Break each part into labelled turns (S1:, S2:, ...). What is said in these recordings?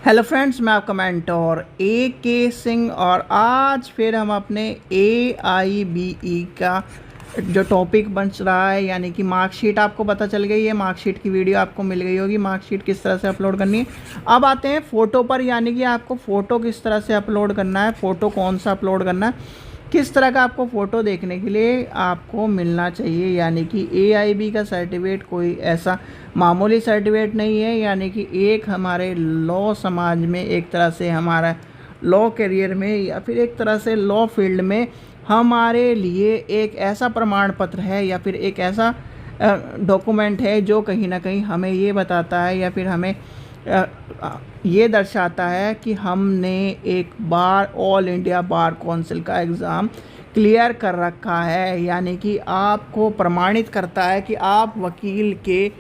S1: Hello friends, मैं आपका mentor ए के सिंह और आज फिर हम अपने AIBE का जो टॉपिक बन रहा है यानी कि मार्कशीट आपको पता चल गई है। मार्कशीट की वीडियो आपको मिल गई होगी, मार्कशीट किस तरह से अपलोड करनी है। अब आते हैं फ़ोटो पर, यानी कि आपको फ़ोटो किस तरह से अपलोड करना है, फ़ोटो कौन सा अपलोड करना है, किस तरह का आपको फ़ोटो देखने के लिए आपको मिलना चाहिए। यानी कि AIB का सर्टिफिकेट कोई ऐसा मामूली सर्टिफिकेट नहीं है, यानी कि एक हमारे लॉ समाज में, एक तरह से हमारा लॉ करियर में या फिर एक तरह से लॉ फील्ड में हमारे लिए एक ऐसा प्रमाण पत्र है या फिर एक ऐसा डॉक्यूमेंट है जो कहीं ना कहीं हमें ये बताता है या फिर हमें ये दर्शाता है कि हमने एक बार ऑल इंडिया बार काउंसिल का एग्ज़ाम क्लियर कर रखा है। यानी कि आपको प्रमाणित करता है कि आप वकील के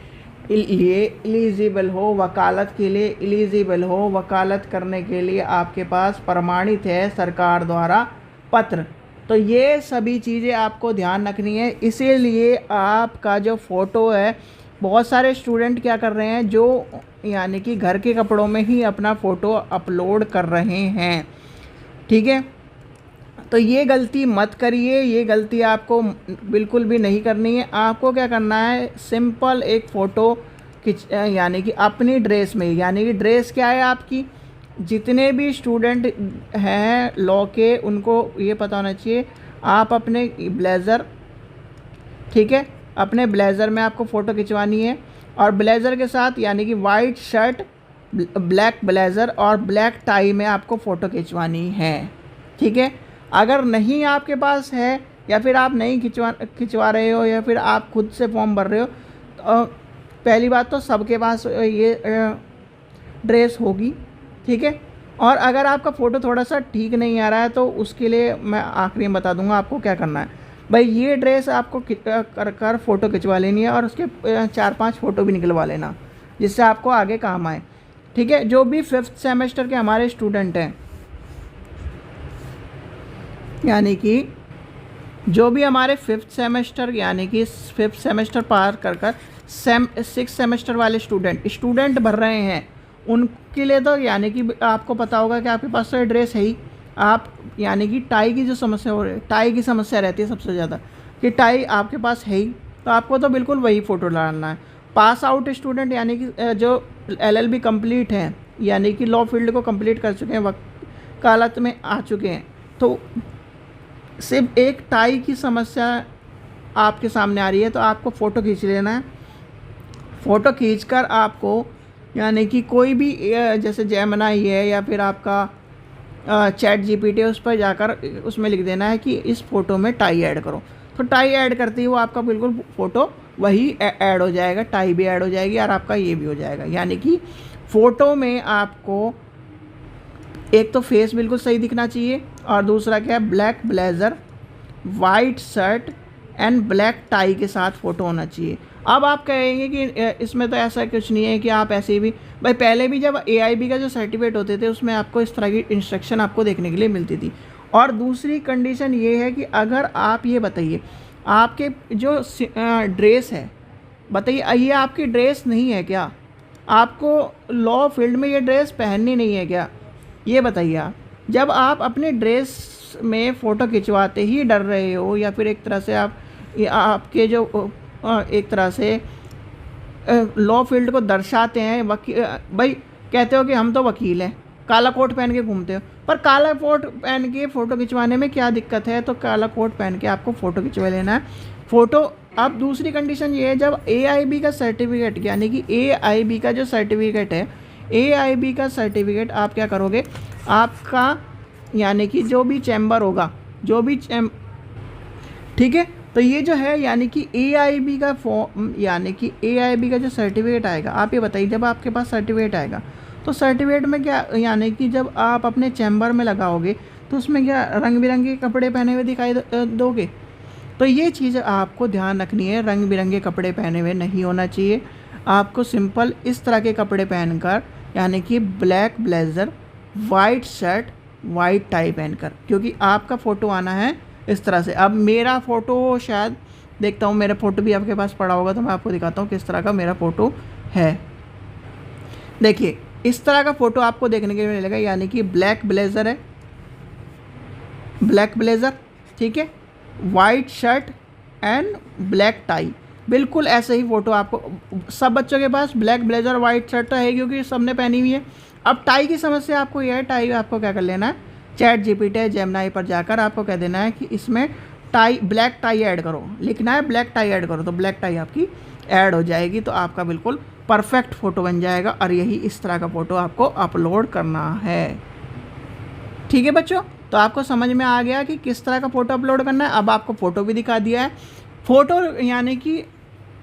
S1: लिए एलिजिबल हो, वकालत के लिए एलिजिबल हो, वकालत करने के लिए आपके पास प्रमाणित है सरकार द्वारा पत्र। तो ये सभी चीज़ें आपको ध्यान रखनी है। इसीलिए आपका जो फ़ोटो है, बहुत सारे स्टूडेंट क्या कर रहे हैं, जो यानी कि घर के कपड़ों में ही अपना फ़ोटो अपलोड कर रहे हैं। ठीक है, तो ये गलती मत करिए, ये गलती आपको बिल्कुल भी नहीं करनी है। आपको क्या करना है, सिंपल एक फ़ोटो यानी कि अपनी ड्रेस में, यानी कि ड्रेस क्या है आपकी, जितने भी स्टूडेंट हैं लॉ के उनको ये पता होना चाहिए। आप अपने ब्लेज़र, ठीक है, अपने ब्लेज़र में आपको फ़ोटो खिंचवानी है और ब्लेज़र के साथ यानी कि वाइट शर्ट, ब्लैक ब्लेज़र और ब्लैक टाई में आपको फ़ोटो खिंचवानी है। ठीक है, अगर नहीं आपके पास है या फिर आप नहीं खिंचवा रहे हो या फिर आप खुद से फॉर्म भर रहे हो, तो पहली बात तो सबके पास ये ड्रेस होगी। ठीक है, और अगर आपका फ़ोटो थोड़ा सा ठीक नहीं आ रहा है तो उसके लिए मैं आखिरी में बता दूंगा आपको क्या करना है। भाई ये ड्रेस आपको कर फ़ोटो खिंचवा लेनी है और उसके 4-5 फ़ोटो भी निकलवा लेना जिससे आपको आगे काम आए। ठीक है, जो भी 5th सेमेस्टर के हमारे स्टूडेंट हैं, यानी कि जो भी हमारे 5th सेमेस्टर यानी कि 5th सेमेस्टर पार कर 6th सेमेस्टर वाले स्टूडेंट भर रहे हैं, उनके लिए तो यानी कि आपको पता होगा कि आपके पास तो ड्रेस है ही। आप यानी कि टाई की जो समस्या हो रही है, टाई की समस्या रहती है सबसे ज़्यादा कि टाई आपके पास है ही, तो आपको तो बिल्कुल वही फ़ोटो डालना है। पास आउट स्टूडेंट यानी कि जो LLB कंप्लीट हैं, यानी कि लॉ फील्ड को कंप्लीट कर चुके हैं, वकालत में आ चुके हैं, तो सिर्फ एक टाई की समस्या आपके सामने आ रही है तो आपको फ़ोटो खींच लेना है। फ़ोटो खींचकर आपको यानी कि कोई भी जैसे जेमिनी है या फिर आपका ChatGPT है, उस पर जाकर उसमें लिख देना है कि इस फ़ोटो में टाई ऐड करो, तो टाई ऐड करते ही वो आपका बिल्कुल फ़ोटो वही ऐड हो जाएगा, टाई भी ऐड हो जाएगी और आपका ये भी हो जाएगा। यानी कि फ़ोटो में आपको एक तो फेस बिल्कुल सही दिखना चाहिए और दूसरा क्या है, black blazer, white shirt and black tie के साथ फ़ोटो होना चाहिए। अब आप कहेंगे कि इसमें तो ऐसा कुछ नहीं है कि आप ऐसे ही भी, भाई पहले भी जब AIB का जो सर्टिफिकेट होते थे उसमें आपको इस तरह की इंस्ट्रक्शन आपको देखने के लिए मिलती थी। और दूसरी कंडीशन ये है कि अगर आप ये बताइए, आपके जो ड्रेस है, बताइए ये आपकी ड्रेस नहीं है क्या, आपको लॉ फील्ड में ये ड्रेस पहननी नहीं है क्या, ये बताइए। आप जब आप अपने ड्रेस में फ़ोटो खिंचवाते ही डर रहे हो या फिर एक तरह से आपके जो एक तरह से लॉ फील्ड को दर्शाते हैं, भाई कहते हो कि हम तो वकील हैं, काला कोट पहन के घूमते हो, पर काला कोट पहन के फ़ोटो खिंचवाने में क्या दिक्कत है, तो काला कोट पहन के आपको फ़ोटो खिंचवा लेना है फ़ोटो। अब दूसरी कंडीशन ये है, जब AIB का सर्टिफिकेट यानी कि AIB का जो सर्टिफिकेट है, AIB का सर्टिफिकेट आप क्या करोगे, आपका यानी कि जो भी चैम्बर होगा, ठीक है, तो ये जो है यानी कि AIB का फॉर्म यानी कि AIB का जो सर्टिफिकेट आएगा, आप ये बताइए जब आपके पास सर्टिफिकेट आएगा तो सर्टिफिकेट में क्या, यानी कि जब आप अपने चैम्बर में लगाओगे तो उसमें क्या रंग बिरंगे कपड़े पहने हुए दिखाई दोगे। तो ये चीज़ आपको ध्यान रखनी है, रंग बिरंगे कपड़े पहने हुए नहीं होना चाहिए। आपको सिंपल इस तरह के कपड़े पहनकर यानी कि black blazer, white shirt, white tie पहनकर, क्योंकि आपका फ़ोटो आना है इस तरह से। अब मेरा फ़ोटो शायद देखता हूँ, मेरा फ़ोटो भी आपके पास पड़ा होगा तो मैं आपको दिखाता हूँ किस तरह का मेरा फ़ोटो है। देखिए इस तरह का फ़ोटो आपको देखने के लिए मिलेगा, यानी कि ब्लैक ब्लेज़र है, ब्लैक ब्लेज़र, ठीक है, white shirt and black tie, बिल्कुल ऐसे ही फ़ोटो आपको सब बच्चों के पास ब्लैक ब्लेज़र वाइट शर्ट तो है क्योंकि सबने पहनी हुई है। अब टाई की समस्या आपको यह है, टाई आपको क्या कर लेना है, चैट जीपीटी जेमिनी पर जाकर आपको कह देना है कि इसमें टाई ब्लैक टाई ऐड करो, लिखना है ब्लैक टाई ऐड करो, तो ब्लैक टाई आपकी ऐड हो जाएगी, तो आपका बिल्कुल परफेक्ट फ़ोटो बन जाएगा। और यही इस तरह का फ़ोटो आपको अपलोड करना है। ठीक है बच्चों, तो आपको समझ में आ गया कि किस तरह का फ़ोटो अपलोड करना है। अब आपको फ़ोटो भी दिखा दिया है। फ़ोटो यानी कि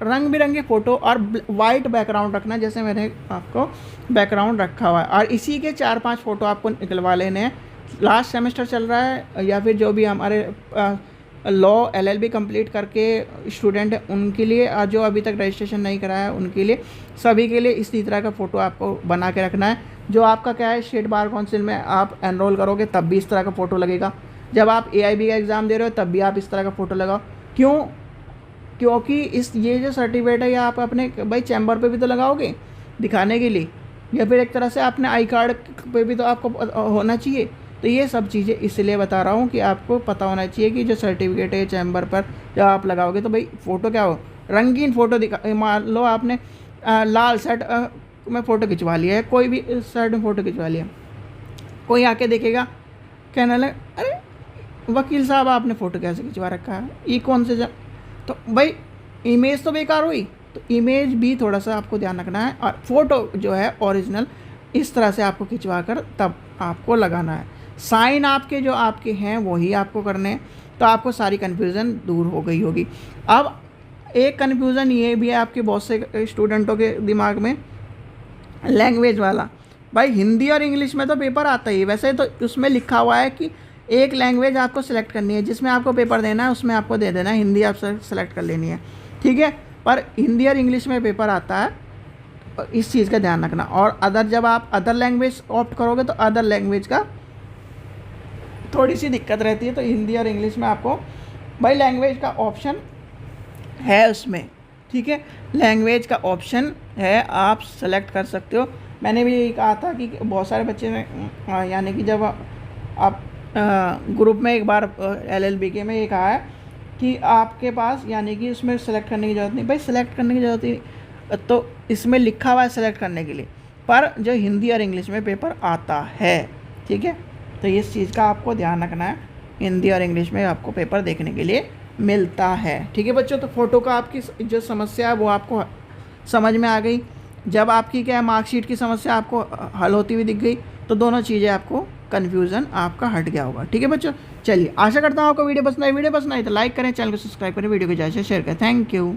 S1: रंग बिरंगे फ़ोटो और वाइट बैकग्राउंड रखना, जैसे मैंने आपको बैकग्राउंड रखा हुआ है, और इसी के 4-5 फ़ोटो आपको निकलवा लेने हैं। लास्ट सेमेस्टर चल रहा है या फिर जो भी हमारे लॉ LLB कंप्लीट करके स्टूडेंट हैं उनके लिए, जो अभी तक रजिस्ट्रेशन नहीं कराया है उनके लिए, सभी के लिए इसी तरह का फ़ोटो आपको बना के रखना है। जो आपका क्या है, स्टेट बार काउंसिल में आप एनरोल करोगे तब भी इस तरह का फ़ोटो लगेगा, जब आप AIB का एग्ज़ाम दे रहे हो तब भी आप इस तरह का फ़ोटो लगाओ। क्यों? क्योंकि ये जो सर्टिफिकेट है ये आप अपने भाई चैम्बर पे भी तो लगाओगे दिखाने के लिए, या फिर एक तरह से अपने आई कार्ड पे भी तो आपको होना चाहिए। तो ये सब चीज़ें इसलिए बता रहा हूँ कि आपको पता होना चाहिए कि जो सर्टिफिकेट है चैम्बर पर जब आप लगाओगे तो भाई फ़ोटो क्या हो, रंगीन फ़ोटो दिखा। मान लो आपने लाल शर्ट में फ़ोटो खिंचवा लिया है, कोई भी शर्ट में फ़ोटो खिंचवा लिया, कोई आके देखेगा कहने लगे अरे वकील साहब आपने फ़ोटो कैसे खिंचवा रखा है, ये कौन से तो भाई इमेज तो बेकार हुई। तो इमेज भी थोड़ा सा आपको ध्यान रखना है, और फ़ोटो जो है ओरिजिनल इस तरह से आपको खिंचवा कर तब आपको लगाना है। साइन आपके जो आपके हैं वही आपको करने हैं, तो आपको सारी कन्फ्यूज़न दूर हो गई होगी। अब एक कन्फ्यूज़न ये भी है आपके बहुत से स्टूडेंटों के दिमाग में, लैंग्वेज वाला। भाई हिंदी और इंग्लिश में तो पेपर आता ही है, वैसे तो उसमें लिखा हुआ है कि एक लैंग्वेज आपको सेलेक्ट करनी है, जिसमें आपको पेपर देना है उसमें आपको दे देना है हिंदी, आप सेलेक्ट कर लेनी है, ठीक है। पर हिंदी और इंग्लिश में पेपर आता है, इस चीज़ का ध्यान रखना। और अदर जब आप अदर लैंग्वेज ऑप्ट करोगे तो अदर लैंग्वेज का थोड़ी सी दिक्कत रहती है। तो हिंदी और इंग्लिश में आपको भाई लैंग्वेज का ऑप्शन है उसमें, ठीक है, लैंग्वेज का ऑप्शन है, आप सेलेक्ट कर सकते हो। मैंने भी यही कहा था कि बहुत सारे बच्चे ने यानी कि जब आप ग्रुप में एक बार LLB के में ये कहा है कि आपके पास यानी कि इसमें सेलेक्ट करने की ज़रूरत नहीं, भाई सेलेक्ट करने की ज़रूरत नहीं, तो इसमें लिखा हुआ है सेलेक्ट करने के लिए, पर जो हिंदी और इंग्लिश में पेपर आता है, ठीक है। तो इस चीज़ का आपको ध्यान रखना है, हिंदी और इंग्लिश में आपको पेपर देखने के लिए मिलता है, ठीक है बच्चों। तो फ़ोटो का आपकी जो समस्या है वो आपको समझ में आ गई। जब आपकी क्या है मार्कशीट की समस्या आपको हल होती हुई दिख गई, तो दोनों चीज़ें आपको कन्फ्यूज़न आपका हट गया होगा, ठीक है बच्चों। चलिए आशा करता हूँ आपको वीडियो पसंद आई तो लाइक करें, चैनल को सब्सक्राइब करें, वीडियो को ज़्यादा से शेयर करें। Thank you.